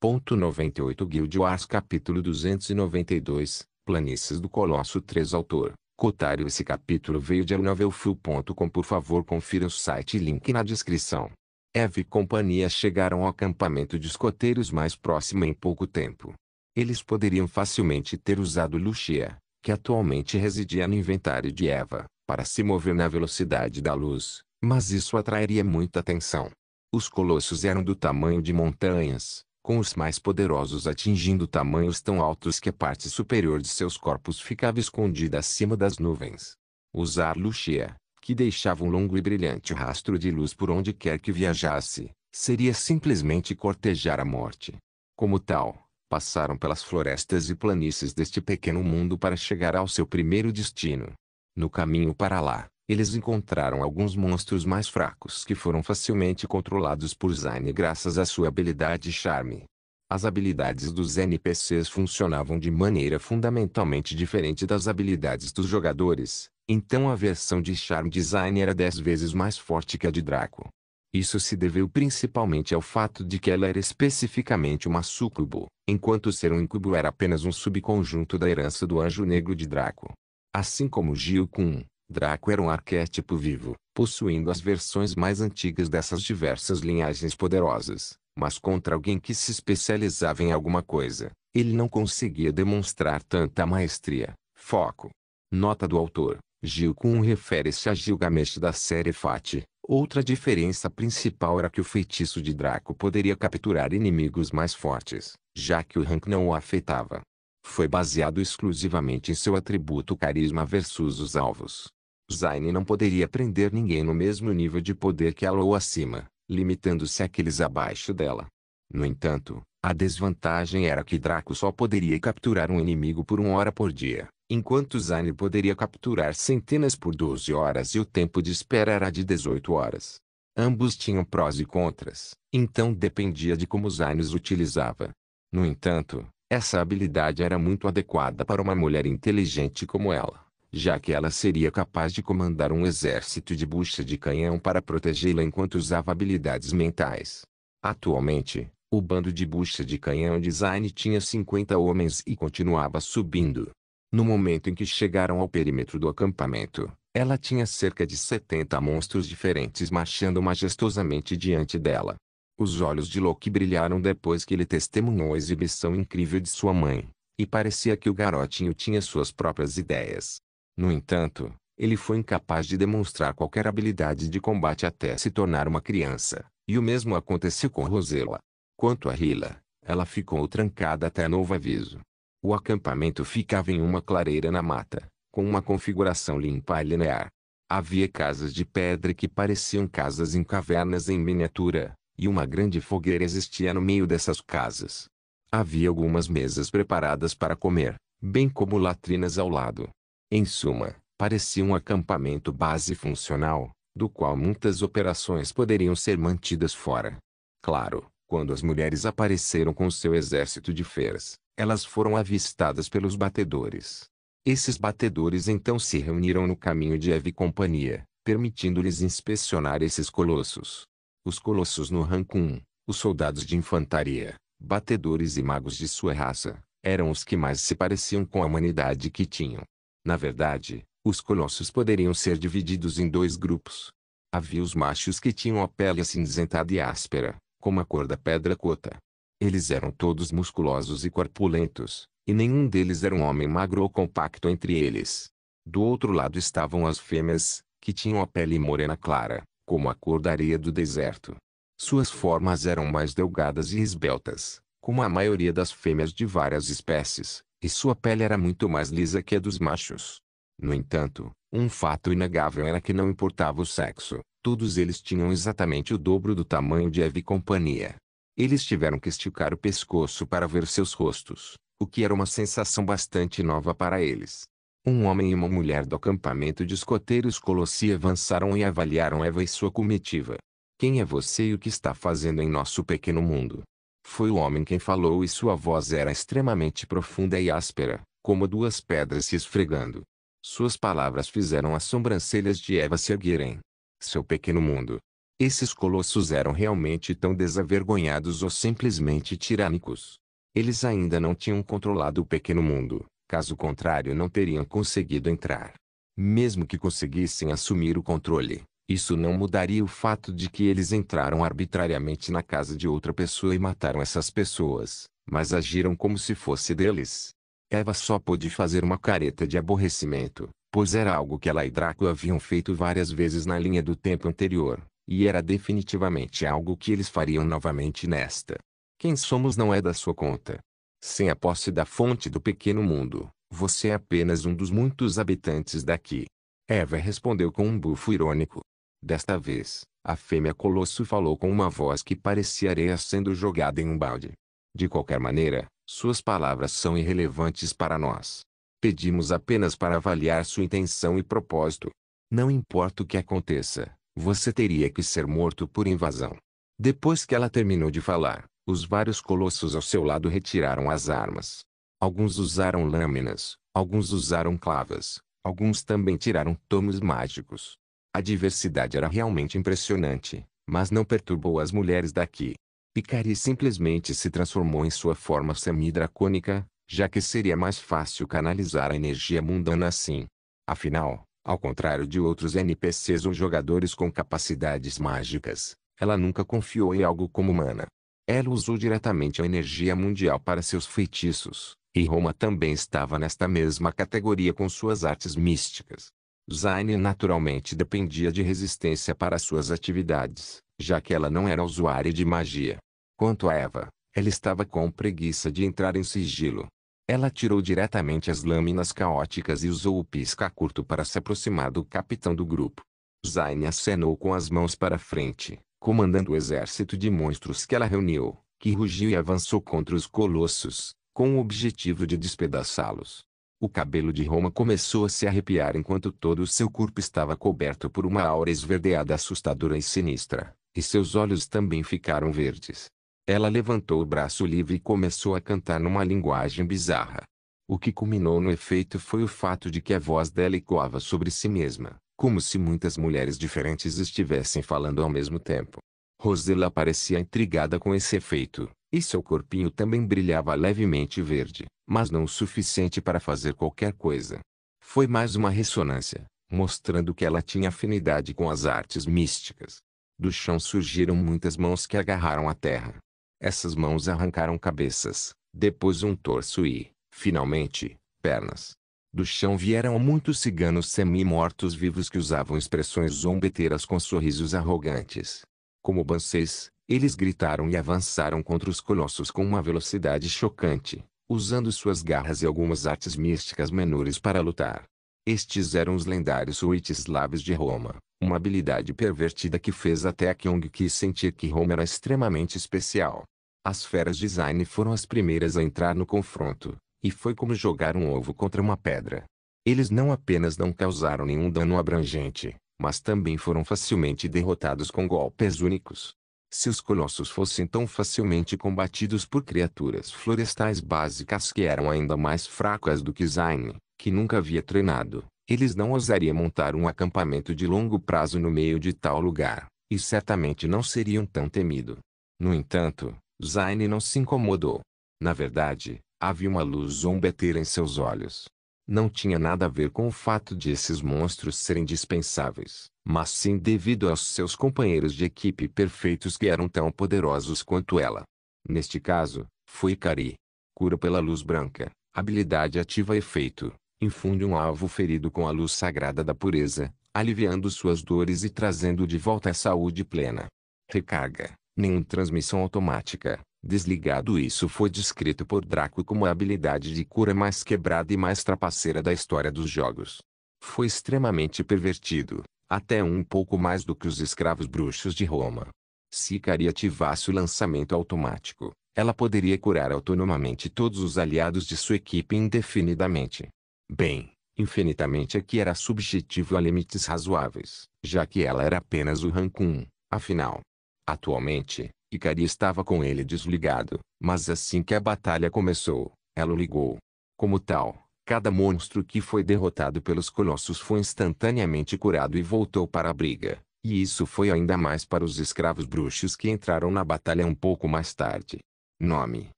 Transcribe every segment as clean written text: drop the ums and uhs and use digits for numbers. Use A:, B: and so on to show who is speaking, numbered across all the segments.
A: Guild Wars capítulo 292, Planícies do Colosso 3 Autor, Cotário. Esse capítulo veio de novelfull.com. Por favor confira o site e link na descrição. Eve e companhia chegaram ao acampamento de escoteiros mais próximo em pouco tempo. Eles poderiam facilmente ter usado Lucia, que atualmente residia no inventário de Eva, para se mover na velocidade da luz, mas isso atrairia muita atenção. Os colossos eram do tamanho de montanhas, com os mais poderosos atingindo tamanhos tão altos que a parte superior de seus corpos ficava escondida acima das nuvens. Usar Lucia, que deixava um longo e brilhante rastro de luz por onde quer que viajasse, seria simplesmente cortejar a morte. Como tal, passaram pelas florestas e planícies deste pequeno mundo para chegar ao seu primeiro destino. No caminho para lá, eles encontraram alguns monstros mais fracos que foram facilmente controlados por Zane graças à sua habilidade e charme. As habilidades dos NPCs funcionavam de maneira fundamentalmente diferente das habilidades dos jogadores, então a versão de charme de Zane era 10 vezes mais forte que a de Draco. Isso se deveu principalmente ao fato de que ela era especificamente uma súcubo, enquanto ser um incubo era apenas um subconjunto da herança do anjo negro de Draco. Assim como Gil-kun, Draco era um arquétipo vivo, possuindo as versões mais antigas dessas diversas linhagens poderosas, mas contra alguém que se especializava em alguma coisa, ele não conseguia demonstrar tanta maestria, foco. Nota do autor: Gil-kun refere-se a Gilgamesh da série Fate. Outra diferença principal era que o feitiço de Draco poderia capturar inimigos mais fortes, já que o rank não o afetava. Foi baseado exclusivamente em seu atributo carisma versus os alvos. Zane não poderia prender ninguém no mesmo nível de poder que ela ou acima, limitando-se àqueles abaixo dela. No entanto, a desvantagem era que Draco só poderia capturar um inimigo por 1 hora por dia, enquanto Zane poderia capturar centenas por 12 horas e o tempo de espera era de 18 horas. Ambos tinham prós e contras, então dependia de como Zane os utilizava. No entanto, essa habilidade era muito adequada para uma mulher inteligente como ela, já que ela seria capaz de comandar um exército de bucha de canhão para protegê-la enquanto usava habilidades mentais. Atualmente, o bando de bucha de canhão de Zane tinha 50 homens e continuava subindo. No momento em que chegaram ao perímetro do acampamento, ela tinha cerca de 70 monstros diferentes marchando majestosamente diante dela. Os olhos de Loki brilharam depois que ele testemunhou a exibição incrível de sua mãe, e parecia que o garotinho tinha suas próprias ideias. No entanto, ele foi incapaz de demonstrar qualquer habilidade de combate até se tornar uma criança, e o mesmo aconteceu com Rosella. Quanto a Hila, ela ficou trancada até novo aviso. O acampamento ficava em uma clareira na mata, com uma configuração limpa e linear. Havia casas de pedra que pareciam casas em cavernas em miniatura, e uma grande fogueira existia no meio dessas casas. Havia algumas mesas preparadas para comer, bem como latrinas ao lado. Em suma, parecia um acampamento base funcional, do qual muitas operações poderiam ser mantidas fora. Claro, quando as mulheres apareceram com seu exército de feras, elas foram avistadas pelos batedores. Esses batedores então se reuniram no caminho de Eve e companhia, permitindo-lhes inspecionar esses colossos. Os colossos no rank 1, os soldados de infantaria, batedores e magos de sua raça, eram os que mais se pareciam com a humanidade que tinham. Na verdade, os colossos poderiam ser divididos em 2 grupos. Havia os machos que tinham a pele acinzentada e áspera, como a cor da pedra cota. Eles eram todos musculosos e corpulentos, e nenhum deles era um homem magro ou compacto entre eles. Do outro lado estavam as fêmeas, que tinham a pele morena clara, como a cor da areia do deserto. Suas formas eram mais delgadas e esbeltas, como a maioria das fêmeas de várias espécies, e sua pele era muito mais lisa que a dos machos. No entanto, um fato inegável era que não importava o sexo, todos eles tinham exatamente o dobro do tamanho de Eve e companhia. Eles tiveram que esticar o pescoço para ver seus rostos, o que era uma sensação bastante nova para eles. Um homem e uma mulher do acampamento de escoteiros colossi avançaram e avaliaram Eva e sua comitiva. Quem é você e o que está fazendo em nosso pequeno mundo? Foi o homem quem falou e sua voz era extremamente profunda e áspera, como 2 pedras se esfregando. Suas palavras fizeram as sobrancelhas de Eva se erguerem. Seu pequeno mundo. Esses colossos eram realmente tão desavergonhados ou simplesmente tirânicos? Eles ainda não tinham controlado o pequeno mundo, caso contrário não teriam conseguido entrar. Mesmo que conseguissem assumir o controle, isso não mudaria o fato de que eles entraram arbitrariamente na casa de outra pessoa e mataram essas pessoas, mas agiram como se fosse deles. Eva só pôde fazer uma careta de aborrecimento, pois era algo que ela e Draco haviam feito várias vezes na linha do tempo anterior, e era definitivamente algo que eles fariam novamente nesta. Quem somos não é da sua conta. Sem a posse da fonte do pequeno mundo, você é apenas um dos muitos habitantes daqui. Eva respondeu com um bufo irônico. Desta vez, a fêmea colosso falou com uma voz que parecia areia sendo jogada em um balde. De qualquer maneira, suas palavras são irrelevantes para nós. Pedimos apenas para avaliar sua intenção e propósito. Não importa o que aconteça, você teria que ser morto por invasão. Depois que ela terminou de falar, os vários colossos ao seu lado retiraram as armas. Alguns usaram lâminas, alguns usaram clavas, alguns também tiraram tomos mágicos. A diversidade era realmente impressionante, mas não perturbou as mulheres daqui. Picari simplesmente se transformou em sua forma semi-dracônica, já que seria mais fácil canalizar a energia mundana assim. Afinal, ao contrário de outros NPCs ou jogadores com capacidades mágicas, ela nunca confiou em algo como mana. Ela usou diretamente a energia mundial para seus feitiços, e Roma também estava nesta mesma categoria com suas artes místicas. Zayn naturalmente dependia de resistência para suas atividades, já que ela não era usuária de magia. Quanto a Eva, ela estava com preguiça de entrar em sigilo. Ela tirou diretamente as lâminas caóticas e usou o pisca-curto para se aproximar do capitão do grupo. Zayn acenou com as mãos para frente, comandando o exército de monstros que ela reuniu, que rugiu e avançou contra os colossos, com o objetivo de despedaçá-los. O cabelo de Roma começou a se arrepiar enquanto todo o seu corpo estava coberto por uma aura esverdeada assustadora e sinistra, e seus olhos também ficaram verdes. Ela levantou o braço livre e começou a cantar numa linguagem bizarra. O que culminou no efeito foi o fato de que a voz dela ecoava sobre si mesma, como se muitas mulheres diferentes estivessem falando ao mesmo tempo. Rosella parecia intrigada com esse efeito, e seu corpinho também brilhava levemente verde, mas não o suficiente para fazer qualquer coisa. Foi mais uma ressonância, mostrando que ela tinha afinidade com as artes místicas. Do chão surgiram muitas mãos que agarraram a terra. Essas mãos arrancaram cabeças, depois um torso e, finalmente, pernas. Do chão vieram muitos ciganos semi-mortos vivos que usavam expressões zombeteiras com sorrisos arrogantes. Como banceis, eles gritaram e avançaram contra os colossos com uma velocidade chocante, usando suas garras e algumas artes místicas menores para lutar. Estes eram os lendários Witch-Slaves de Roma, uma habilidade pervertida que fez até a Kyong-Ki sentir que Roma era extremamente especial. As feras de Zayn foram as primeiras a entrar no confronto, e foi como jogar um ovo contra uma pedra. Eles não apenas não causaram nenhum dano abrangente, mas também foram facilmente derrotados com golpes únicos. Se os colossos fossem tão facilmente combatidos por criaturas florestais básicas que eram ainda mais fracas do que Zayn, que nunca havia treinado, eles não ousariam montar um acampamento de longo prazo no meio de tal lugar, e certamente não seriam tão temidos. No entanto, Zayn não se incomodou. Na verdade, havia uma luz zombeteira em seus olhos. Não tinha nada a ver com o fato de esses monstros serem dispensáveis, mas sim devido aos seus companheiros de equipe perfeitos que eram tão poderosos quanto ela. Neste caso, foi Ikari. Cura pela luz branca, habilidade ativa efeito, infunde um alvo ferido com a luz sagrada da pureza, aliviando suas dores e trazendo de volta a saúde plena. Recarga, nenhuma transmissão automática. Desligado. Isso foi descrito por Draco como a habilidade de cura mais quebrada e mais trapaceira da história dos jogos. Foi extremamente pervertido, até um pouco mais do que os escravos bruxos de Roma. Se Ikari ativasse o lançamento automático, ela poderia curar autonomamente todos os aliados de sua equipe indefinidamente. Bem, infinitamente aqui era subjetivo a limites razoáveis, já que ela era apenas o rank 1, afinal. Atualmente, Ikari estava com ele desligado, mas assim que a batalha começou, ela o ligou. Como tal, cada monstro que foi derrotado pelos colossos foi instantaneamente curado e voltou para a briga, E isso foi ainda mais para os escravos bruxos que entraram na batalha um pouco mais tarde. Nome: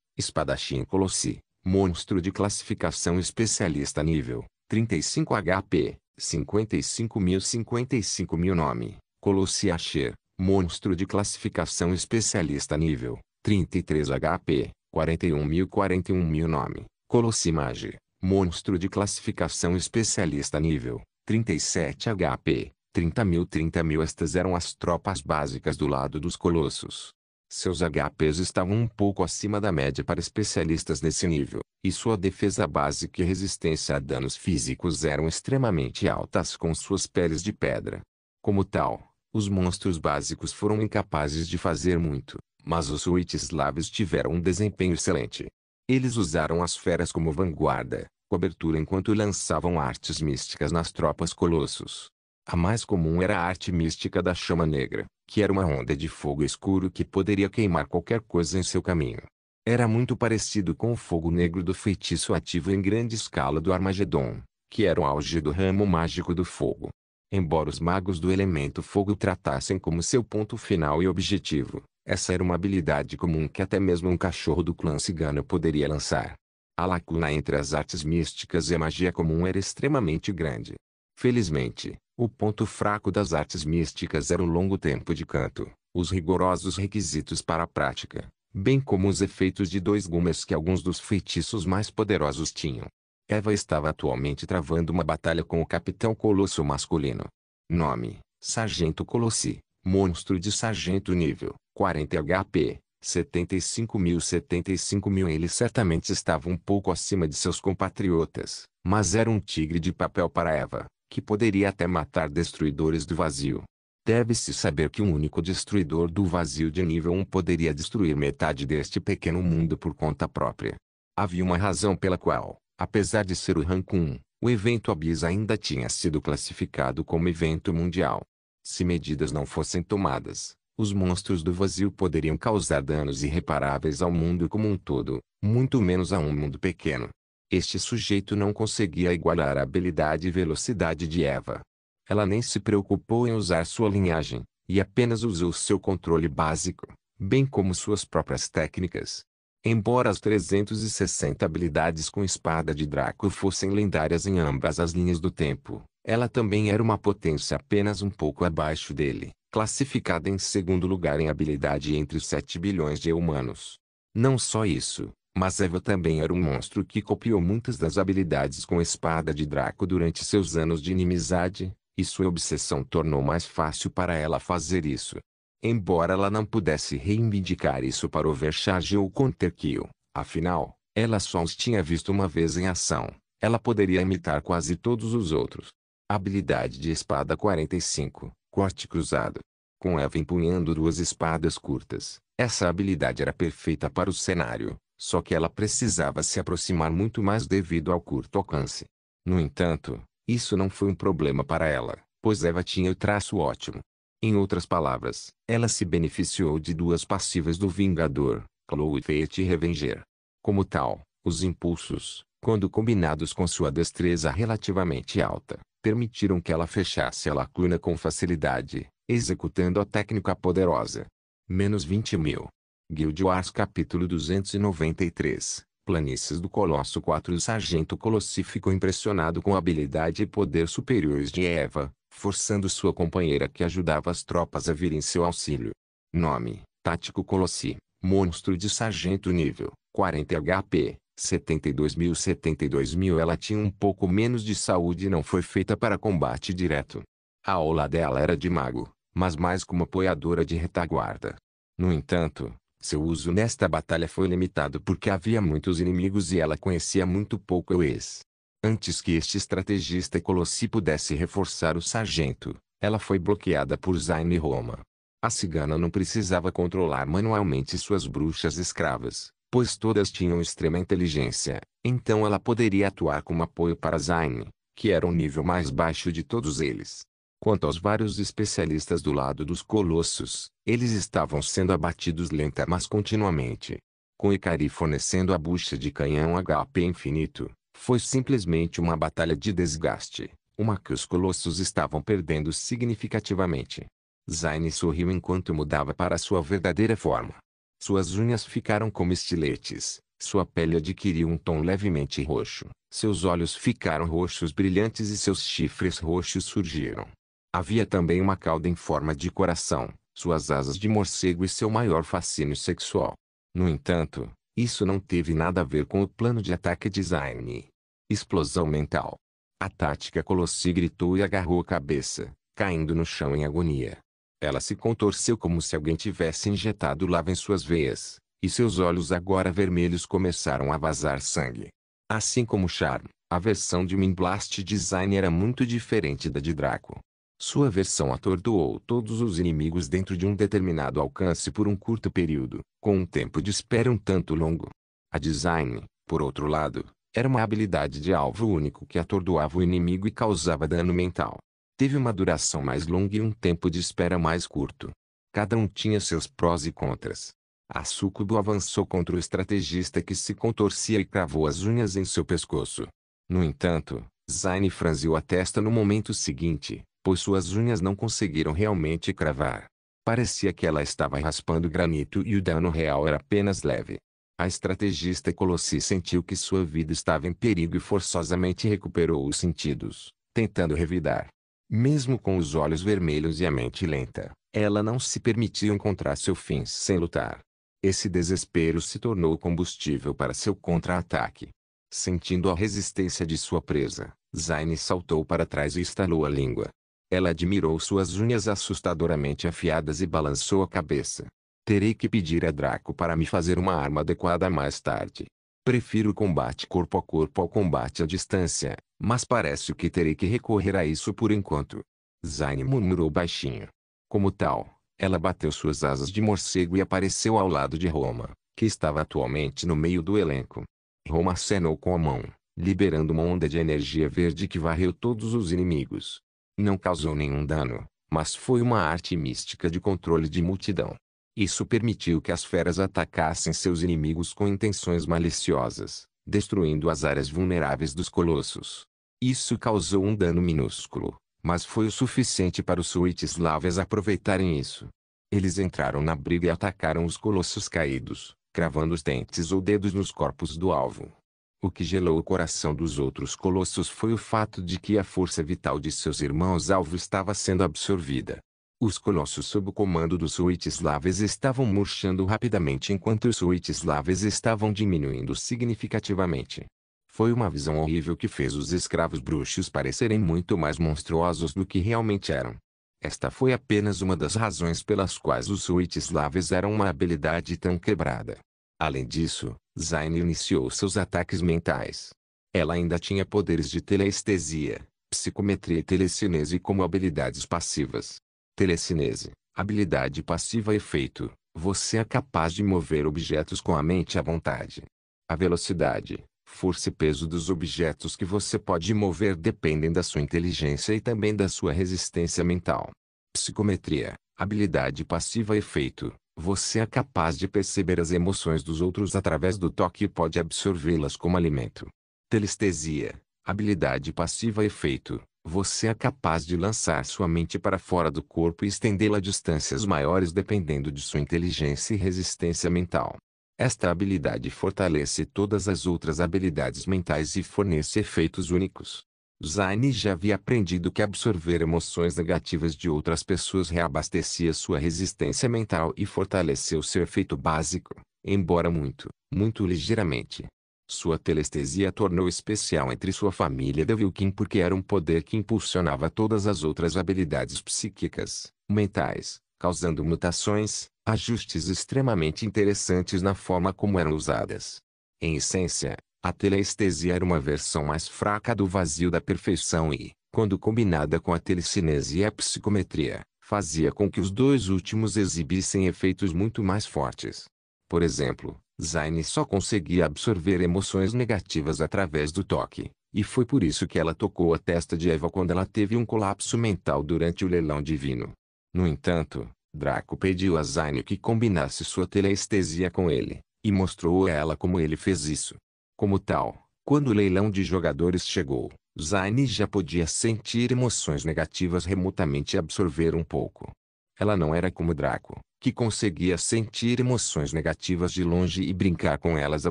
A: Espadachim Colossi. Monstro de classificação especialista nível 35 HP, 55.000. Nome: Colossi Asher. Monstro de classificação especialista nível 33 HP, 41.000. Nome: Colossi Mage. Monstro de classificação especialista nível 37 HP, 30.000. Estas eram as tropas básicas do lado dos colossos. Seus HPs estavam um pouco acima da média para especialistas nesse nível, e sua defesa básica e resistência a danos físicos eram extremamente altas com suas peles de pedra. Como tal, os monstros básicos foram incapazes de fazer muito, mas os Witchslavs tiveram um desempenho excelente. Eles usaram as feras como vanguarda, cobertura enquanto lançavam artes místicas nas tropas colossos. A mais comum era a arte mística da chama negra, que era uma onda de fogo escuro que poderia queimar qualquer coisa em seu caminho. Era muito parecido com o fogo negro do feitiço ativo em grande escala do Armagedon, que era o auge do ramo mágico do fogo. Embora os magos do elemento fogo o tratassem como seu ponto final e objetivo, essa era uma habilidade comum que até mesmo um cachorro do clã cigano poderia lançar. A lacuna entre as artes místicas e a magia comum era extremamente grande. Felizmente, o ponto fraco das artes místicas era o longo tempo de canto, os rigorosos requisitos para a prática, bem como os efeitos de dois gumes que alguns dos feitiços mais poderosos tinham. Eva estava atualmente travando uma batalha com o Capitão Colosso masculino. Nome: Sargento Colossi. Monstro de sargento nível 40 HP, 75.000. Ele certamente estava um pouco acima de seus compatriotas, mas era um tigre de papel para Eva, que poderia até matar destruidores do vazio. Deve-se saber que um único destruidor do vazio de nível 1 poderia destruir metade deste pequeno mundo por conta própria. Havia uma razão pela qual, apesar de ser o rank 1, o evento Abyss ainda tinha sido classificado como evento mundial. Se medidas não fossem tomadas, os monstros do vazio poderiam causar danos irreparáveis ao mundo como um todo, muito menos a um mundo pequeno. Este sujeito não conseguia igualar a habilidade e velocidade de Eva. Ela nem se preocupou em usar sua linhagem, e apenas usou seu controle básico, bem como suas próprias técnicas. Embora as 360 habilidades com espada de Draco fossem lendárias em ambas as linhas do tempo, ela também era uma potência apenas um pouco abaixo dele, classificada em segundo lugar em habilidade entre os 7 bilhões de humanos. Não só isso, mas Eva também era um monstro que copiou muitas das habilidades com espada de Draco durante seus anos de inimizade, e sua obsessão tornou mais fácil para ela fazer isso. Embora ela não pudesse reivindicar isso para overcharge ou counterkill, afinal, ela só os tinha visto uma vez em ação, ela poderia imitar quase todos os outros. Habilidade de espada 45, corte cruzado. Com Eva empunhando duas espadas curtas, essa habilidade era perfeita para o cenário, só que ela precisava se aproximar muito mais devido ao curto alcance. No entanto, isso não foi um problema para ela, pois Eva tinha o traço ótimo. Em outras palavras, ela se beneficiou de duas passivas do Vingador, Claw e Fate Revenger. Como tal, os impulsos, quando combinados com sua destreza relativamente alta, permitiram que ela fechasse a lacuna com facilidade, executando a técnica poderosa. Menos 20.000. Guild Wars capítulo 293, Planícies do Colosso 4. O Sargento Colossi ficou impressionado com a habilidade e poder superiores de Eva, forçando sua companheira que ajudava as tropas a vir em seu auxílio. Nome: Tático Colossi. Monstro de sargento nível 40 HP, 72.000. Ela tinha um pouco menos de saúde e não foi feita para combate direto. A aula dela era de mago, mas mais como apoiadora de retaguarda. No entanto, seu uso nesta batalha foi limitado porque havia muitos inimigos e ela conhecia muito pouco o ex. Antes que este estrategista Colossi pudesse reforçar o sargento, ela foi bloqueada por Zayn e Roma. A cigana não precisava controlar manualmente suas bruxas escravas, pois todas tinham extrema inteligência, então ela poderia atuar como apoio para Zayn, que era o nível mais baixo de todos eles. Quanto aos vários especialistas do lado dos colossos, eles estavam sendo abatidos lenta mas continuamente. Com Ikari fornecendo a bucha de canhão HP infinito, foi simplesmente uma batalha de desgaste, uma que os colossos estavam perdendo significativamente. Zayn sorriu enquanto mudava para sua verdadeira forma. Suas unhas ficaram como estiletes, sua pele adquiriu um tom levemente roxo, seus olhos ficaram roxos brilhantes e seus chifres roxos surgiram. Havia também uma cauda em forma de coração, suas asas de morcego e seu maior fascínio sexual. No entanto, isso não teve nada a ver com o plano de ataque de Zayn. Explosão mental. A tática Colossi gritou e agarrou a cabeça, caindo no chão em agonia. Ela se contorceu como se alguém tivesse injetado lava em suas veias, e seus olhos agora vermelhos começaram a vazar sangue. Assim como Charm, a versão de Mind Blast Design era muito diferente da de Draco. Sua versão atordoou todos os inimigos dentro de um determinado alcance por um curto período, com um tempo de espera um tanto longo. A Design, por outro lado, era uma habilidade de alvo único que atordoava o inimigo e causava dano mental. Teve uma duração mais longa e um tempo de espera mais curto. Cada um tinha seus prós e contras. A Sucubo avançou contra o estrategista que se contorcia e cravou as unhas em seu pescoço. No entanto, Zayn franziu a testa no momento seguinte, pois suas unhas não conseguiram realmente cravar. Parecia que ela estava raspando granito e o dano real era apenas leve. A estrategista Colossi sentiu que sua vida estava em perigo e forçosamente recuperou os sentidos, tentando revidar. Mesmo com os olhos vermelhos e a mente lenta, ela não se permitia encontrar seu fim sem lutar. Esse desespero se tornou combustível para seu contra-ataque. Sentindo a resistência de sua presa, Zayn saltou para trás e estalou a língua. Ela admirou suas unhas assustadoramente afiadas e balançou a cabeça. Terei que pedir a Draco para me fazer uma arma adequada mais tarde. Prefiro o combate corpo a corpo ao combate à distância, mas parece que terei que recorrer a isso por enquanto. Zayn murmurou baixinho. Como tal, ela bateu suas asas de morcego e apareceu ao lado de Roma, que estava atualmente no meio do elenco. Roma acenou com a mão, liberando uma onda de energia verde que varreu todos os inimigos. Não causou nenhum dano, mas foi uma arte mística de controle de multidão. Isso permitiu que as feras atacassem seus inimigos com intenções maliciosas, destruindo as áreas vulneráveis dos colossos. Isso causou um dano minúsculo, mas foi o suficiente para os Suítes-Lavas aproveitarem isso. Eles entraram na briga e atacaram os colossos caídos, cravando os dentes ou dedos nos corpos do alvo. O que gelou o coração dos outros colossos foi o fato de que a força vital de seus irmãos-alvo estava sendo absorvida. Os colossos sob o comando dos Suítes-Lavas estavam murchando rapidamente enquanto os Suítes-Lavas estavam diminuindo significativamente. Foi uma visão horrível que fez os escravos bruxos parecerem muito mais monstruosos do que realmente eram. Esta foi apenas uma das razões pelas quais os Suítes-Lavas eram uma habilidade tão quebrada. Além disso, Zayn iniciou seus ataques mentais. Ela ainda tinha poderes de teleestesia, psicometria e telecinese como habilidades passivas. Telecinese, habilidade passiva efeito, você é capaz de mover objetos com a mente à vontade. A velocidade, força e peso dos objetos que você pode mover dependem da sua inteligência e também da sua resistência mental. Psicometria, habilidade passiva efeito, você é capaz de perceber as emoções dos outros através do toque e pode absorvê-las como alimento. Telestesia, habilidade passiva efeito, você é capaz de lançar sua mente para fora do corpo e estendê-la a distâncias maiores dependendo de sua inteligência e resistência mental. Esta habilidade fortalece todas as outras habilidades mentais e fornece efeitos únicos. Zayn já havia aprendido que absorver emoções negativas de outras pessoas reabastecia sua resistência mental e fortaleceu seu efeito básico, embora muito ligeiramente. Sua telestesia a tornou especial entre sua família de Vilkin porque era um poder que impulsionava todas as outras habilidades psíquicas, mentais, causando mutações, ajustes extremamente interessantes na forma como eram usadas. Em essência, a teleestesia era uma versão mais fraca do vazio da perfeição e, quando combinada com a telecinese e a psicometria, fazia com que os dois últimos exibissem efeitos muito mais fortes. Por exemplo, Zayn só conseguia absorver emoções negativas através do toque, e foi por isso que ela tocou a testa de Eva quando ela teve um colapso mental durante o leilão divino. No entanto, Draco pediu a Zayn que combinasse sua teleestesia com ele, e mostrou a ela como ele fez isso. Como tal, quando o leilão de jogadores chegou, Zayn já podia sentir emoções negativas remotamente e absorver um pouco. Ela não era como Draco, que conseguia sentir emoções negativas de longe e brincar com elas à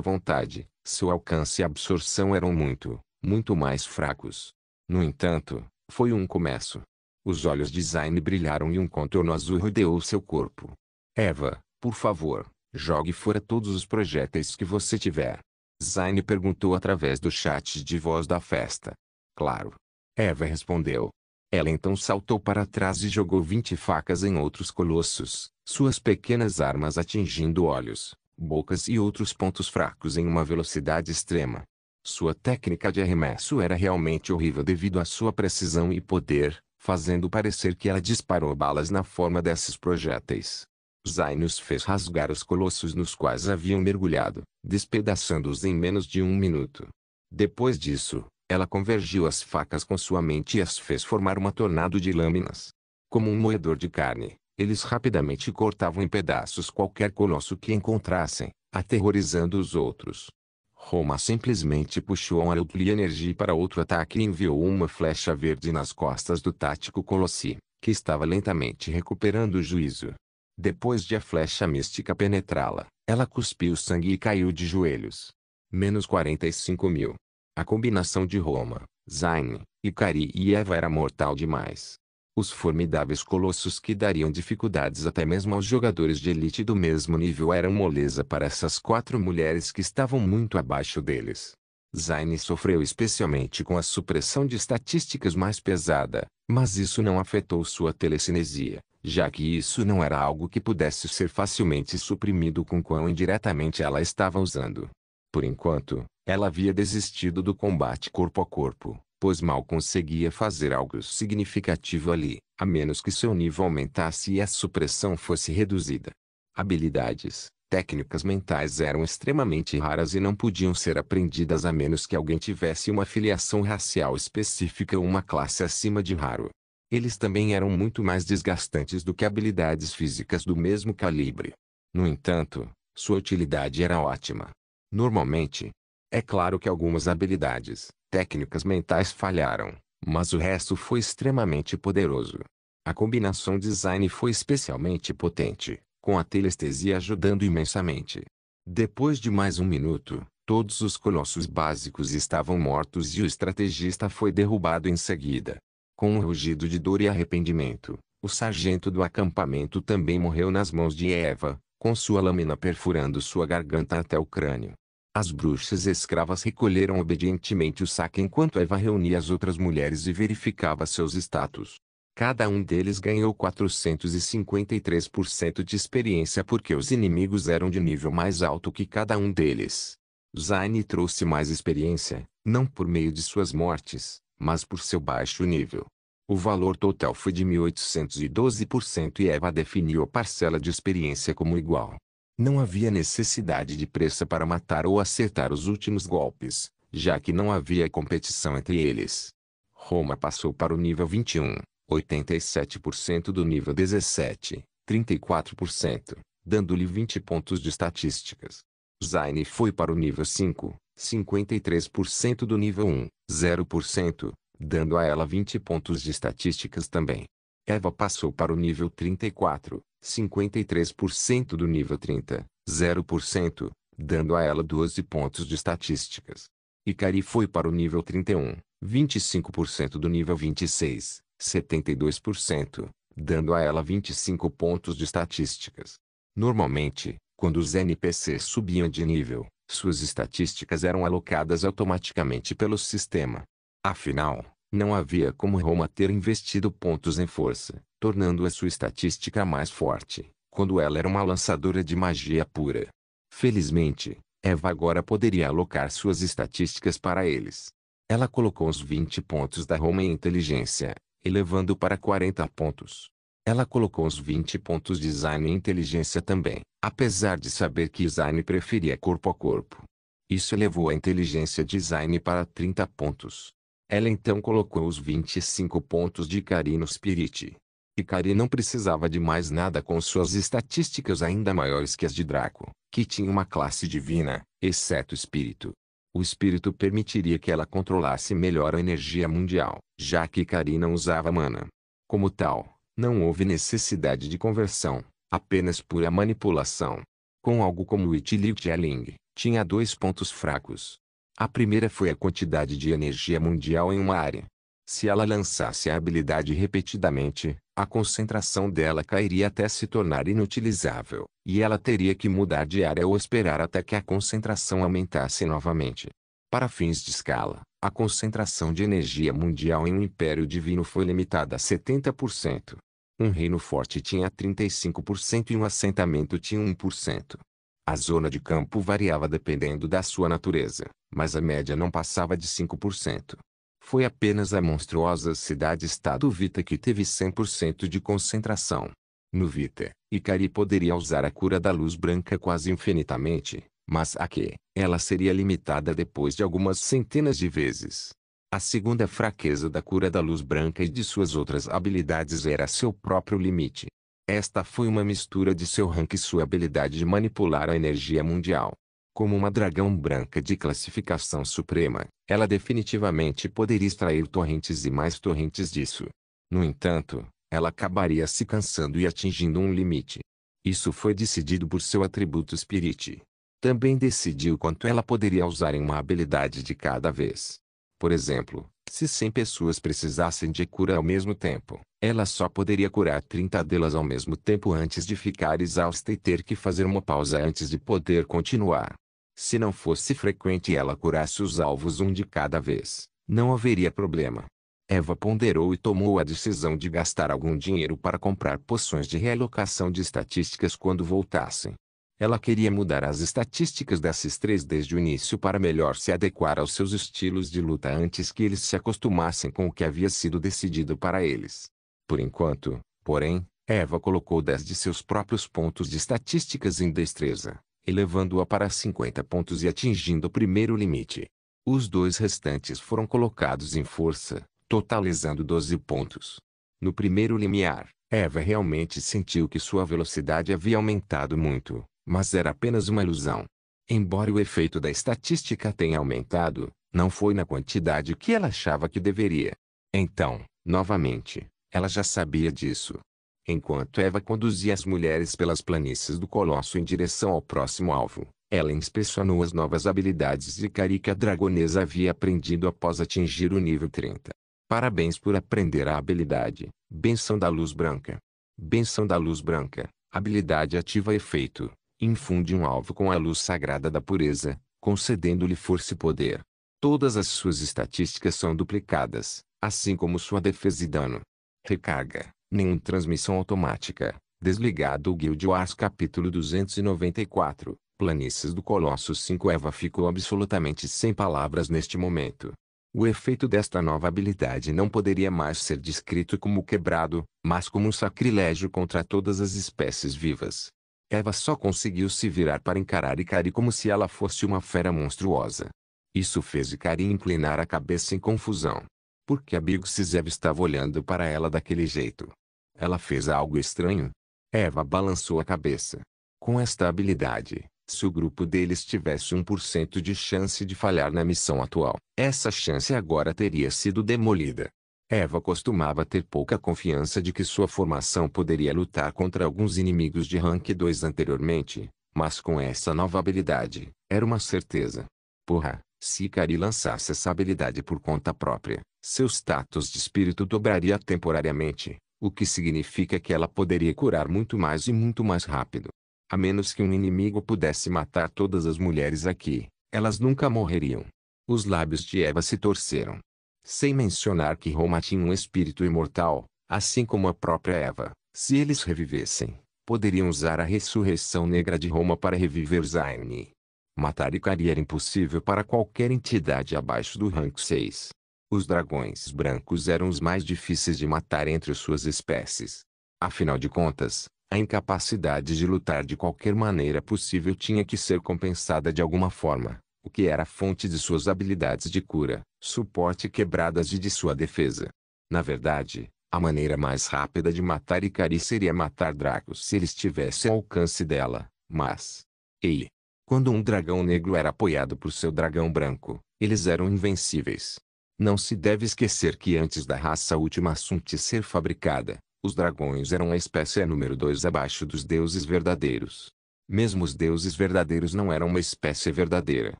A: vontade. Seu alcance e absorção eram muito mais fracos. No entanto, foi um começo. Os olhos de Zayn brilharam e um contorno azul rodeou seu corpo. Eva, por favor, jogue fora todos os projéteis que você tiver. Zayn perguntou através do chat de voz da festa. Claro. Eva respondeu. Ela então saltou para trás e jogou 20 facas em outros colossos, suas pequenas armas atingindo olhos, bocas e outros pontos fracos em uma velocidade extrema. Sua técnica de arremesso era realmente horrível devido à sua precisão e poder, fazendo parecer que ela disparou balas na forma desses projéteis. Zayn os fez rasgar os colossos nos quais haviam mergulhado, despedaçando-os em menos de um minuto. Depois disso, ela convergiu as facas com sua mente e as fez formar uma tornado de lâminas. Como um moedor de carne, eles rapidamente cortavam em pedaços qualquer colosso que encontrassem, aterrorizando os outros. Roma simplesmente puxou a Eldli Energy para outro ataque e enviou uma flecha verde nas costas do tático Colossi, que estava lentamente recuperando o juízo. Depois de a flecha mística penetrá-la, ela cuspiu sangue e caiu de joelhos. Menos 45.000. A combinação de Roma, Zayn, Ikari e Eva era mortal demais. Os formidáveis colossos que dariam dificuldades até mesmo aos jogadores de elite do mesmo nível eram moleza para essas 4 mulheres que estavam muito abaixo deles. Zayn sofreu especialmente com a supressão de estatísticas mais pesada, mas isso não afetou sua telecinesia, já que isso não era algo que pudesse ser facilmente suprimido com quão indiretamente ela estava usando. Por enquanto, ela havia desistido do combate corpo a corpo, pois mal conseguia fazer algo significativo ali, a menos que seu nível aumentasse e a supressão fosse reduzida. Habilidades, técnicas mentais eram extremamente raras e não podiam ser aprendidas a menos que alguém tivesse uma filiação racial específica ou uma classe acima de raro. Eles também eram muito mais desgastantes do que habilidades físicas do mesmo calibre. No entanto, sua utilidade era ótima. Normalmente, é claro que algumas habilidades, técnicas mentais falharam, mas o resto foi extremamente poderoso. A combinação design foi especialmente potente, com a telestesia ajudando imensamente. Depois de mais um minuto, todos os colossos básicos estavam mortos e o estrategista foi derrubado em seguida. Com um rugido de dor e arrependimento, o sargento do acampamento também morreu nas mãos de Eva, com sua lâmina perfurando sua garganta até o crânio. As bruxas escravas recolheram obedientemente o saque enquanto Eva reunia as outras mulheres e verificava seus status. Cada um deles ganhou 453% de experiência porque os inimigos eram de nível mais alto que cada um deles. Zayn trouxe mais experiência, não por meio de suas mortes, mas por seu baixo nível. O valor total foi de 1812% e Eva definiu a parcela de experiência como igual. Não havia necessidade de pressa para matar ou acertar os últimos golpes, já que não havia competição entre eles. Roma passou para o nível 21, 87% do nível 17, 34%, dando-lhe 20 pontos de estatísticas. Zayn foi para o nível 5, 53% do nível 1, 0%, dando a ela 20 pontos de estatísticas também. Eva passou para o nível 34, 53% do nível 30, 0%, dando a ela 12 pontos de estatísticas. Ikari foi para o nível 31, 25% do nível 26, 72%, dando a ela 25 pontos de estatísticas. Normalmente, quando os NPCs subiam de nível, suas estatísticas eram alocadas automaticamente pelo sistema. Afinal, não havia como Roma ter investido pontos em força, tornando a sua estatística mais forte, quando ela era uma lançadora de magia pura. Felizmente, Eva agora poderia alocar suas estatísticas para eles. Ela colocou os 20 pontos da Roma em inteligência, elevando para 40 pontos. Ela colocou os 20 pontos de Zayn em inteligência também, apesar de saber que Zayn preferia corpo a corpo. Isso elevou a inteligência de Zayn para 30 pontos. Ela então colocou os 25 pontos de Ikari no Spirit. Ikari não precisava de mais nada com suas estatísticas ainda maiores que as de Draco, que tinha uma classe divina, exceto Espírito. O Espírito permitiria que ela controlasse melhor a energia mundial, já que Ikari não usava mana. Como tal, Não houve necessidade de conversão, apenas pura manipulação. Com algo como o Liu-Chanling, tinha dois pontos fracos. A primeira foi a quantidade de energia mundial em uma área. Se ela lançasse a habilidade repetidamente, a concentração dela cairia até se tornar inutilizável, e ela teria que mudar de área ou esperar até que a concentração aumentasse novamente. Para fins de escala, a concentração de energia mundial em um império divino foi limitada a 70%. Um reino forte tinha 35% e um assentamento tinha 1%. A zona de campo variava dependendo da sua natureza, mas a média não passava de 5%. Foi apenas a monstruosa cidade-estado Vita que teve 100% de concentração. No Vita, Ikari poderia usar a cura da luz branca quase infinitamente, mas aqui, ela seria limitada depois de algumas centenas de vezes. A segunda fraqueza da cura da luz branca e de suas outras habilidades era seu próprio limite. Esta foi uma mistura de seu rank e sua habilidade de manipular a energia mundial. Como uma dragão branca de classificação suprema, ela definitivamente poderia extrair torrentes e mais torrentes disso. No entanto, ela acabaria se cansando e atingindo um limite. Isso foi decidido por seu atributo Spirit. Também decidiu quanto ela poderia usar em uma habilidade de cada vez. Por exemplo, se 100 pessoas precisassem de cura ao mesmo tempo, ela só poderia curar 30 delas ao mesmo tempo antes de ficar exausta e ter que fazer uma pausa antes de poder continuar. Se não fosse frequente e ela curasse os alvos um de cada vez, não haveria problema. Eva ponderou e tomou a decisão de gastar algum dinheiro para comprar poções de realocação de estatísticas quando voltassem. Ela queria mudar as estatísticas desses três desde o início para melhor se adequar aos seus estilos de luta antes que eles se acostumassem com o que havia sido decidido para eles. Por enquanto, porém, Eva colocou 10 de seus próprios pontos de estatísticas em destreza, elevando-a para 50 pontos e atingindo o primeiro limite. Os dois restantes foram colocados em força, totalizando 12 pontos. No primeiro limiar, Eva realmente sentiu que sua velocidade havia aumentado muito, mas era apenas uma ilusão. Embora o efeito da estatística tenha aumentado, não foi na quantidade que ela achava que deveria. Então, novamente, ela já sabia disso. Enquanto Eva conduzia as mulheres pelas planícies do Colosso em direção ao próximo alvo, ela inspecionou as novas habilidades de Ikari que a dragonesa havia aprendido após atingir o nível 30. Parabéns por aprender a habilidade, Benção da Luz Branca. Benção da Luz Branca, habilidade ativa efeito. Infunde um alvo com a luz sagrada da pureza, concedendo-lhe força e poder. Todas as suas estatísticas são duplicadas, assim como sua defesa e dano. Recarga, nenhuma transmissão automática. Desligado o Guild Wars capítulo 294, Planícies do Colosso 5. Eva ficou absolutamente sem palavras neste momento. O efeito desta nova habilidade não poderia mais ser descrito como quebrado, mas como um sacrilégio contra todas as espécies vivas. Eva só conseguiu se virar para encarar Ikari como se ela fosse uma fera monstruosa. Isso fez Ikari inclinar a cabeça em confusão. Por que a Eva estava olhando para ela daquele jeito? Ela fez algo estranho? Eva balançou a cabeça. Com esta habilidade, se o grupo deles tivesse 1% de chance de falhar na missão atual, essa chance agora teria sido demolida. Eva costumava ter pouca confiança de que sua formação poderia lutar contra alguns inimigos de rank 2 anteriormente, mas com essa nova habilidade, era uma certeza. Porra, se Ikari lançasse essa habilidade por conta própria, seu status de espírito dobraria temporariamente, o que significa que ela poderia curar muito mais e muito mais rápido. A menos que um inimigo pudesse matar todas as mulheres aqui, elas nunca morreriam. Os lábios de Eva se torceram. Sem mencionar que Roma tinha um espírito imortal, assim como a própria Eva, se eles revivessem, poderiam usar a ressurreição negra de Roma para reviver Zaini. Matar Ikari era impossível para qualquer entidade abaixo do rank 6. Os dragões brancos eram os mais difíceis de matar entre suas espécies. Afinal de contas, a incapacidade de lutar de qualquer maneira possível tinha que ser compensada de alguma forma, o que era a fonte de suas habilidades de cura, suporte quebradas e de sua defesa. Na verdade, a maneira mais rápida de matar Ikari seria matar dragos se ele estivesse ao alcance dela, mas... Ei! Quando um dragão negro era apoiado por seu dragão branco, eles eram invencíveis. Não se deve esquecer que antes da raça última Sunti ser fabricada, Os dragões eram a espécie número 2 abaixo dos deuses verdadeiros. Mesmo os deuses verdadeiros não eram uma espécie verdadeira,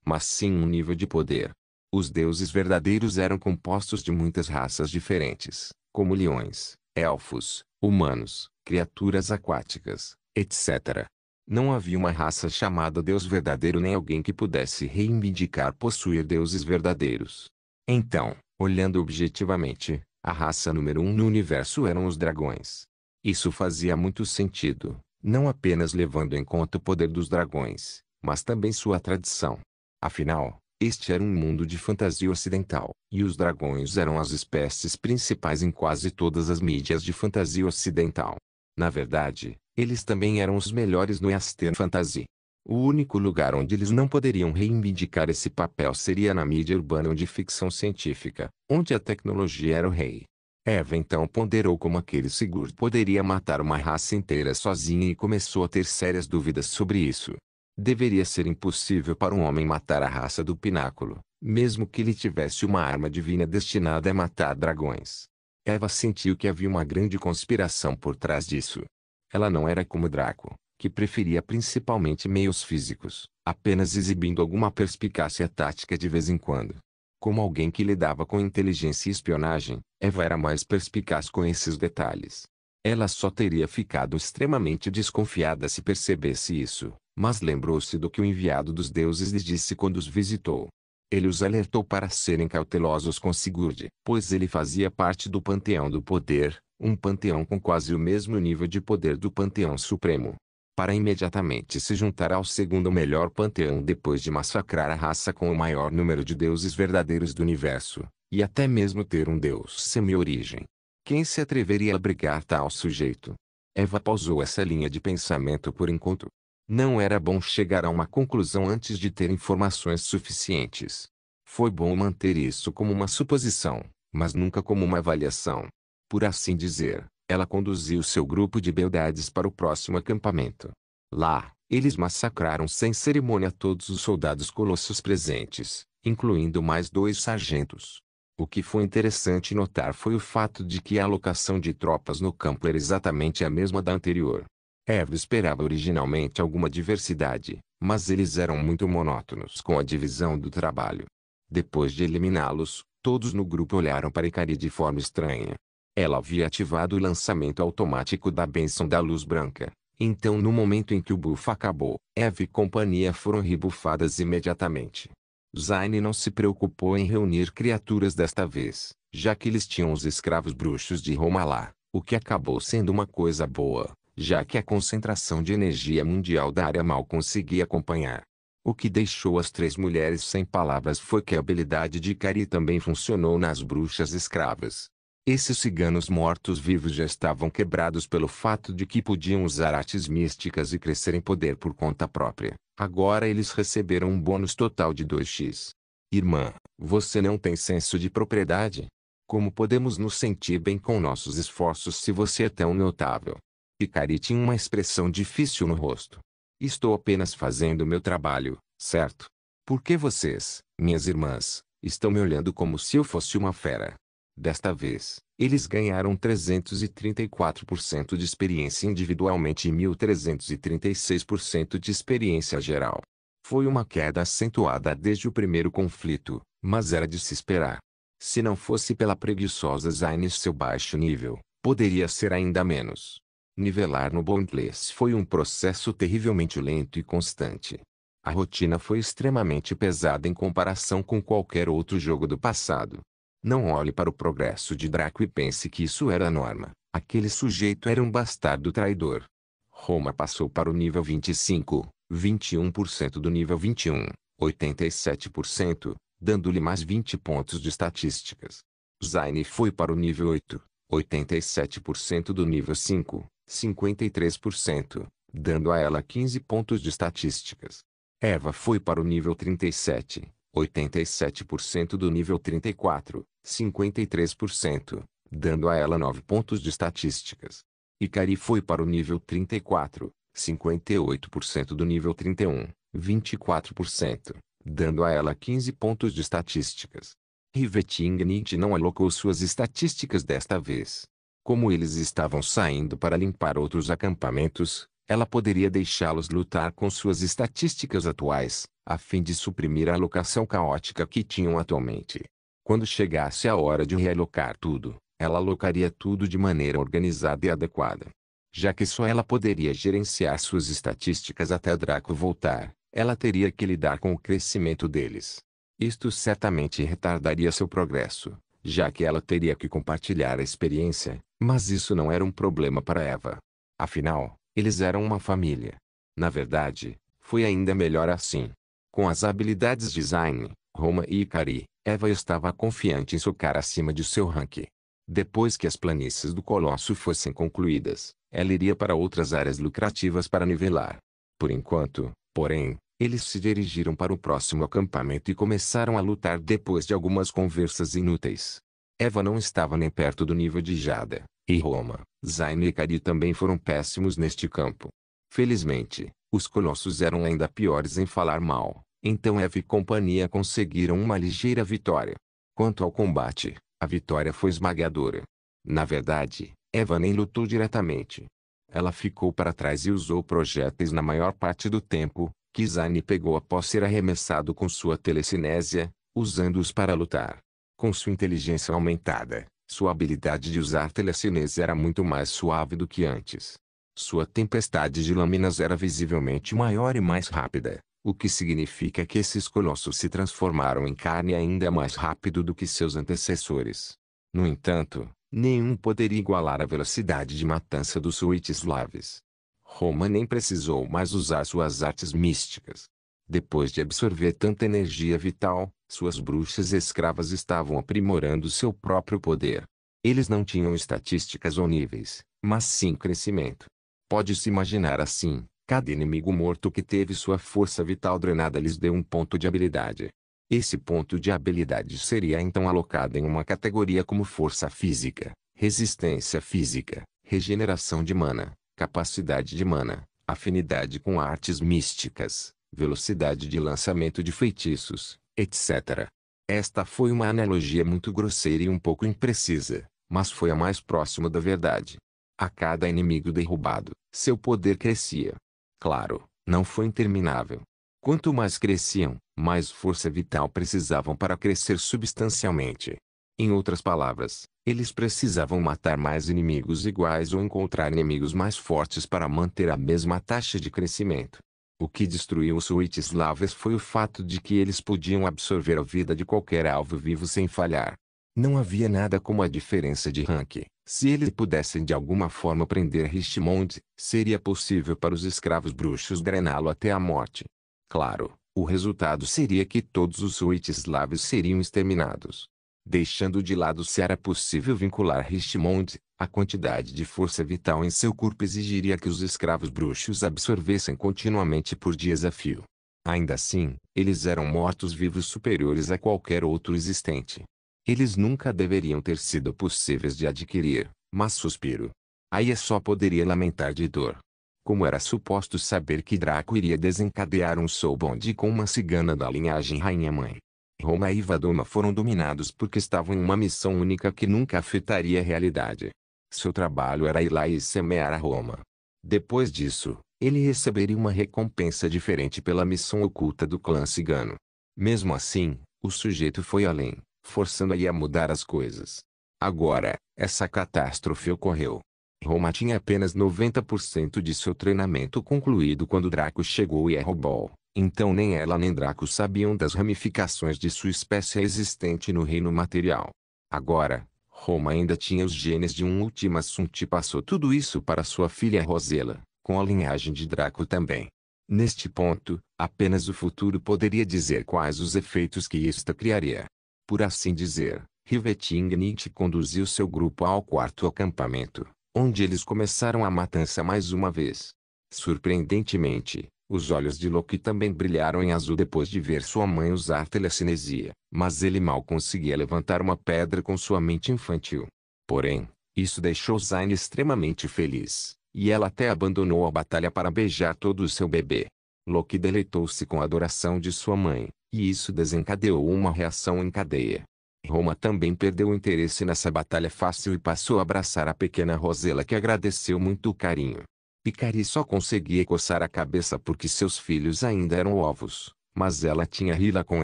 A: mas sim um nível de poder. Os deuses verdadeiros eram compostos de muitas raças diferentes, como leões, elfos, humanos, criaturas aquáticas, etc. Não havia uma raça chamada Deus verdadeiro nem alguém que pudesse reivindicar possuir deuses verdadeiros. Então, olhando objetivamente, a raça número 1 no universo eram os dragões. Isso fazia muito sentido, não apenas levando em conta o poder dos dragões, mas também sua tradição. Afinal, este era um mundo de fantasia ocidental, e os dragões eram as espécies principais em quase todas as mídias de fantasia ocidental. Na verdade, eles também eram os melhores no Eastern Fantasy. O único lugar onde eles não poderiam reivindicar esse papel seria na mídia urbana ou de ficção científica, onde a tecnologia era o rei. Eva então ponderou como aquele Sigurd poderia matar uma raça inteira sozinha e começou a ter sérias dúvidas sobre isso. Deveria ser impossível para um homem matar a raça do pináculo, mesmo que ele tivesse uma arma divina destinada a matar dragões. Eva sentiu que havia uma grande conspiração por trás disso. Ela não era como Draco, que preferia principalmente meios físicos, apenas exibindo alguma perspicácia tática de vez em quando. Como alguém que lidava com inteligência e espionagem, Eva era mais perspicaz com esses detalhes. Ela só teria ficado extremamente desconfiada se percebesse isso, mas lembrou-se do que o enviado dos deuses lhes disse quando os visitou. Ele os alertou para serem cautelosos com Sigurd, pois ele fazia parte do Panteão do Poder, um panteão com quase o mesmo nível de poder do Panteão Supremo. Para imediatamente se juntar ao segundo melhor panteão depois de massacrar a raça com o maior número de deuses verdadeiros do universo, e até mesmo ter um deus semi-origem. Quem se atreveria a abrigar tal sujeito? Eva pausou essa linha de pensamento por enquanto. Não era bom chegar a uma conclusão antes de ter informações suficientes. Foi bom manter isso como uma suposição, mas nunca como uma avaliação. Por assim dizer, ela conduziu seu grupo de beldades para o próximo acampamento. Lá, eles massacraram sem cerimônia todos os soldados colossos presentes, incluindo mais 2 sargentos. O que foi interessante notar foi o fato de que a alocação de tropas no campo era exatamente a mesma da anterior. Eva esperava originalmente alguma diversidade, mas eles eram muito monótonos com a divisão do trabalho. Depois de eliminá-los, todos no grupo olharam para Ikari de forma estranha. Ela havia ativado o lançamento automático da bênção da luz branca. Então no momento em que o buff acabou, Eva e companhia foram rebufadas imediatamente. Zayn não se preocupou em reunir criaturas desta vez, já que eles tinham os escravos bruxos de Roma lá, o que acabou sendo uma coisa boa, já que a concentração de energia mundial da área mal conseguia acompanhar. O que deixou as 3 mulheres sem palavras foi que a habilidade de Ikari também funcionou nas bruxas escravas. Esses ciganos mortos-vivos já estavam quebrados pelo fato de que podiam usar artes místicas e crescer em poder por conta própria. Agora eles receberam um bônus total de 2x. Irmã, você não tem senso de propriedade? Como podemos nos sentir bem com nossos esforços se você é tão notável? Ikari tinha uma expressão difícil no rosto. Estou apenas fazendo meu trabalho, certo? Por que vocês, minhas irmãs, estão me olhando como se eu fosse uma fera? Desta vez, eles ganharam 334% de experiência individualmente e 1.336% de experiência geral. Foi uma queda acentuada desde o primeiro conflito, mas era de se esperar. Se não fosse pela preguiçosa Zayn e seu baixo nível, poderia ser ainda menos. Nivelar no Boundless foi um processo terrivelmente lento e constante. A rotina foi extremamente pesada em comparação com qualquer outro jogo do passado. Não olhe para o progresso de Draco e pense que isso era a norma. Aquele sujeito era um bastardo traidor. Roma passou para o nível 25, 21% do nível 21, 87%, dando-lhe mais 20 pontos de estatísticas. Zayn foi para o nível 8, 87% do nível 5, 53%, dando a ela 15 pontos de estatísticas. Eva foi para o nível 37, 87% do nível 34, 53%, dando a ela 9 pontos de estatísticas. Ikari foi para o nível 34, 58% do nível 31, 24%, dando a ela 15 pontos de estatísticas. Riveting Nietzsche não alocou suas estatísticas desta vez. Como eles estavam saindo para limpar outros acampamentos, ela poderia deixá-los lutar com suas estatísticas atuais, a fim de suprimir a alocação caótica que tinham atualmente. Quando chegasse a hora de realocar tudo, ela alocaria tudo de maneira organizada e adequada. Já que só ela poderia gerenciar suas estatísticas até Draco voltar, ela teria que lidar com o crescimento deles. Isto certamente retardaria seu progresso, já que ela teria que compartilhar a experiência, mas isso não era um problema para Eva. Afinal, eles eram uma família. Na verdade, foi ainda melhor assim. Com as habilidades de Zayn, Roma e Ikari, Eva estava confiante em socar acima de seu rank. Depois que as planícies do Colosso fossem concluídas, ela iria para outras áreas lucrativas para nivelar. Por enquanto, porém, eles se dirigiram para o próximo acampamento e começaram a lutar depois de algumas conversas inúteis. Eva não estava nem perto do nível de Jada, e Roma, Zayn e Ikari também foram péssimos neste campo. Felizmente, os colossos eram ainda piores em falar mal, então Eva e companhia conseguiram uma ligeira vitória. Quanto ao combate, a vitória foi esmagadora. Na verdade, Eva nem lutou diretamente. Ela ficou para trás e usou projéteis na maior parte do tempo, que Zayn pegou após ser arremessado com sua telecinésia, usando-os para lutar. Com sua inteligência aumentada, sua habilidade de usar telecinese era muito mais suave do que antes. Sua tempestade de lâminas era visivelmente maior e mais rápida, o que significa que esses colossos se transformaram em carne ainda mais rápido do que seus antecessores. No entanto, nenhum poderia igualar a velocidade de matança dos Suítes-Slaves. Roma nem precisou mais usar suas artes místicas. Depois de absorver tanta energia vital, suas bruxas escravas estavam aprimorando seu próprio poder. Eles não tinham estatísticas ou níveis, mas sim crescimento. Pode-se imaginar assim, cada inimigo morto que teve sua força vital drenada lhes deu um ponto de habilidade. Esse ponto de habilidade seria então alocado em uma categoria como força física, resistência física, regeneração de mana, capacidade de mana, afinidade com artes místicas, velocidade de lançamento de feitiços, etc. Esta foi uma analogia muito grosseira e um pouco imprecisa, mas foi a mais próxima da verdade. A cada inimigo derrubado, seu poder crescia. Claro, não foi interminável. Quanto mais cresciam, mais força vital precisavam para crescer substancialmente. Em outras palavras, eles precisavam matar mais inimigos iguais ou encontrar inimigos mais fortes para manter a mesma taxa de crescimento. O que destruiu os Suítes-Slavas foi o fato de que eles podiam absorver a vida de qualquer alvo vivo sem falhar. Não havia nada como a diferença de rank. Se eles pudessem de alguma forma prender Richmond, seria possível para os escravos bruxos drená-lo até a morte. Claro, o resultado seria que todos os Suítes-Slavos seriam exterminados. Deixando de lado se era possível vincular Richmond, a quantidade de força vital em seu corpo exigiria que os escravos bruxos absorvessem continuamente por dias a fio. Ainda assim, eles eram mortos-vivos superiores a qualquer outro existente. Eles nunca deveriam ter sido possíveis de adquirir, mas suspiro. Aí só poderia lamentar de dor. Como era suposto saber que Draco iria desencadear um soul bond com uma cigana da linhagem rainha-mãe? Roma e Vadoma foram dominados porque estavam em uma missão única que nunca afetaria a realidade. Seu trabalho era ir lá e semear a Roma. Depois disso, ele receberia uma recompensa diferente pela missão oculta do clã cigano. Mesmo assim, o sujeito foi além, forçando-a mudar as coisas. Agora, essa catástrofe ocorreu. Roma tinha apenas 90% de seu treinamento concluído quando Draco chegou e Errobol, então nem ela nem Draco sabiam das ramificações de sua espécie existente no reino material. Agora, Roma ainda tinha os genes de um Ultimaçunt e passou tudo isso para sua filha Rosela, com a linhagem de Draco também. Neste ponto, apenas o futuro poderia dizer quais os efeitos que isto criaria. Por assim dizer, Rivetingnit conduziu seu grupo ao quarto acampamento, onde eles começaram a matança mais uma vez. Surpreendentemente, os olhos de Loki também brilharam em azul depois de ver sua mãe usar telecinesia, mas ele mal conseguia levantar uma pedra com sua mente infantil. Porém, isso deixou Zayn extremamente feliz, e ela até abandonou a batalha para beijar todo o seu bebê. Loki deleitou-se com a adoração de sua mãe, e isso desencadeou uma reação em cadeia. Roma também perdeu o interesse nessa batalha fácil e passou a abraçar a pequena Rosela, que agradeceu muito o carinho. Picari só conseguia coçar a cabeça porque seus filhos ainda eram ovos, mas ela tinha Hila com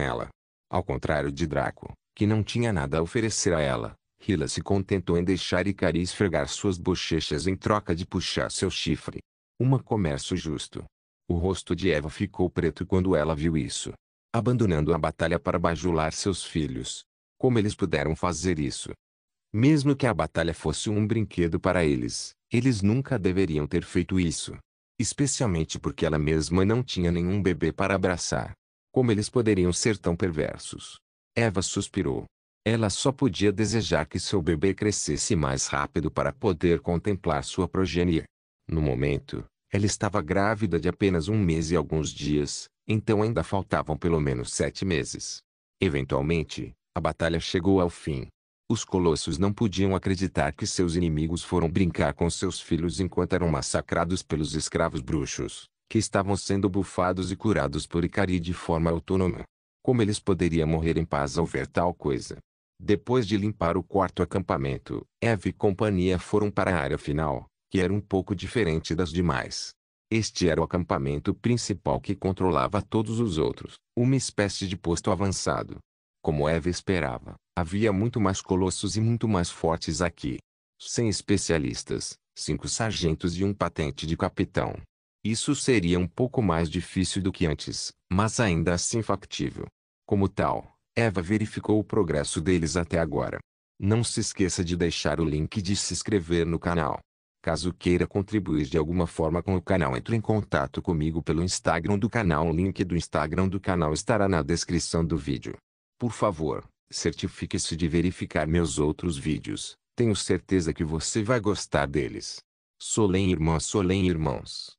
A: ela. Ao contrário de Draco, que não tinha nada a oferecer a ela, Hila se contentou em deixar Icari esfregar suas bochechas em troca de puxar seu chifre. Comércio justo. O rosto de Eva ficou preto quando ela viu isso. Abandonando a batalha para bajular seus filhos. Como eles puderam fazer isso? Mesmo que a batalha fosse um brinquedo para eles, eles nunca deveriam ter feito isso. Especialmente porque ela mesma não tinha nenhum bebê para abraçar. Como eles poderiam ser tão perversos? Eva suspirou. Ela só podia desejar que seu bebê crescesse mais rápido para poder contemplar sua progenie. No momento, ela estava grávida de apenas 1 mês e alguns dias, então ainda faltavam pelo menos 7 meses. Eventualmente, a batalha chegou ao fim. Os colossos não podiam acreditar que seus inimigos foram brincar com seus filhos enquanto eram massacrados pelos escravos bruxos, que estavam sendo bufados e curados por Icari de forma autônoma. Como eles poderiam morrer em paz ao ver tal coisa? Depois de limpar o quarto acampamento, Eve e companhia foram para a área final, que era um pouco diferente das demais. Este era o acampamento principal que controlava todos os outros, uma espécie de posto avançado. Como Eve esperava, havia muito mais colossos e muito mais fortes aqui. 100 especialistas, 5 sargentos e um patente de capitão. Isso seria um pouco mais difícil do que antes, mas ainda assim factível. Como tal, Eva verificou o progresso deles até agora. Não se esqueça de deixar o link de se inscrever no canal. Caso queira contribuir de alguma forma com o canal, entre em contato comigo pelo Instagram do canal. O link do Instagram do canal estará na descrição do vídeo. Por favor, certifique-se de verificar meus outros vídeos. Tenho certeza que você vai gostar deles. Solem irmãos.